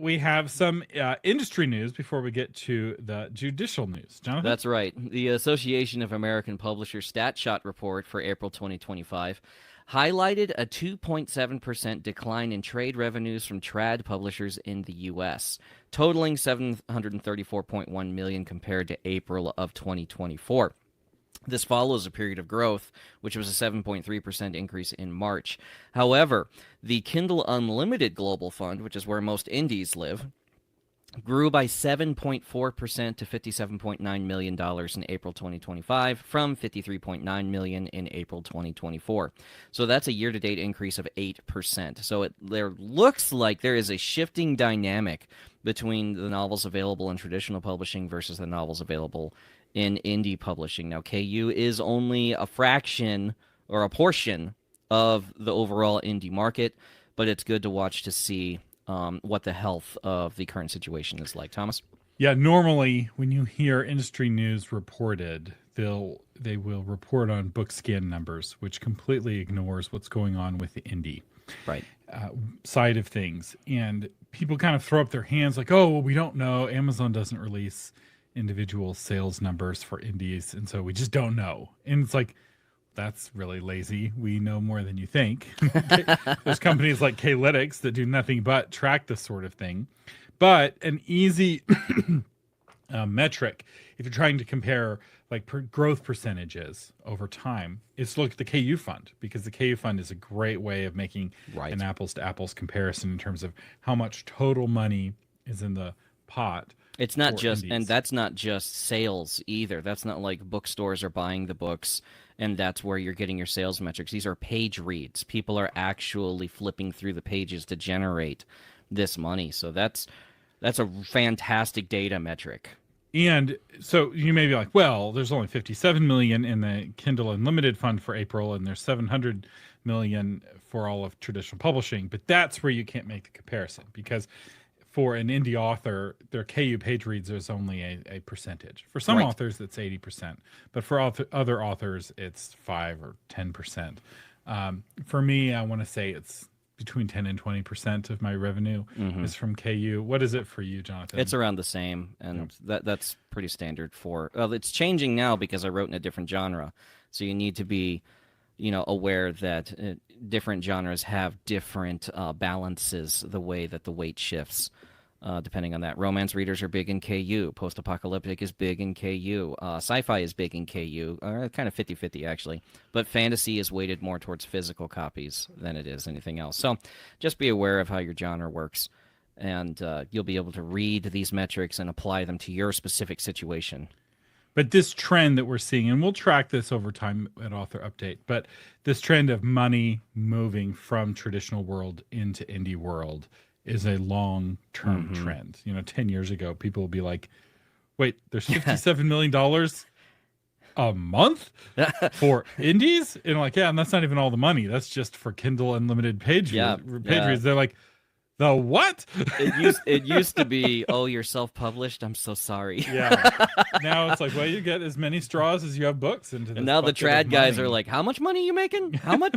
we have some industry news before we get to the judicial news. Jonathan? That's right. The Association of American Publishers StatShot report for April 2025 highlighted a 2.7% decline in trade revenues from trad publishers in the U.S., totaling 734.1 million compared to April of 2024. This follows a period of growth, which was a 7.3% increase in March. However, the Kindle Unlimited Global Fund, which is where most indies live, grew by 7.4% to $57.9 million in April 2025 from $53.9 million in April 2024. So that's a year-to-date increase of 8%. So there looks like there is a shifting dynamic between the novels available in traditional publishing versus the novels available in indie publishing. Now, KU is only a fraction or a portion of the overall indie market, but it's good to watch to see what the health of the current situation is like. Thomas? Yeah, normally when you hear industry news reported, they will report on book scan numbers, which completely ignores what's going on with the indie Right. side of things. And people kind of throw up their hands like, oh, well, we don't know. Amazon doesn't release individual sales numbers for indies, and so we just don't know. And it's like, that's really lazy. We know more than you think. There's companies like Klytics that do nothing but track this sort of thing. But an easy metric, if you're trying to compare like growth percentages over time, is to look at the KU fund, because the KU fund is a great way of making an apples to apples comparison in terms of how much total money is in the pot. It's not just, and that's not just sales either. That's not like bookstores are buying the books and that's where you're getting your sales metrics. These are page reads. People are actually flipping through the pages to generate this money. So that's a fantastic data metric. And so you may be like, well, there's only 57 million in the Kindle Unlimited fund for April, and there's 700 million for all of traditional publishing. But that's where you can't make the comparison, because for an indie author, their KU page reads is only a percentage. For some authors, it's 80%, but for other authors, it's 5 or 10%. For me, I want to say it's between 10 and 20% of my revenue is from KU. What is it for you, Jonathan? It's around the same, and that's pretty standard for. Well, it's changing now because I wrote in a different genre, so you need to be, aware that different genres have different balances, the way that the weight shifts, depending on that. Romance readers are big in KU. Post-apocalyptic is big in KU. Sci-fi is big in KU. Kind of 50-50, actually. But fantasy is weighted more towards physical copies than it is anything else. So just be aware of how your genre works, and you'll be able to read these metrics and apply them to your specific situation. But this trend that we're seeing, and we'll track this over time at Author Update, but this trend of money moving from traditional world into indie world is a long-term trend. 10 years ago, people will be like, wait, there's $57 million a month for indies? And like, yeah, and that's not even all the money. That's just for Kindle Unlimited page reads. They're like, the what? It used to be, oh, you're self-published? I'm so sorry. Yeah. Now it's like, well, you get as many straws as you have books into this. And now the trad guys are like, how much money are you making? How much?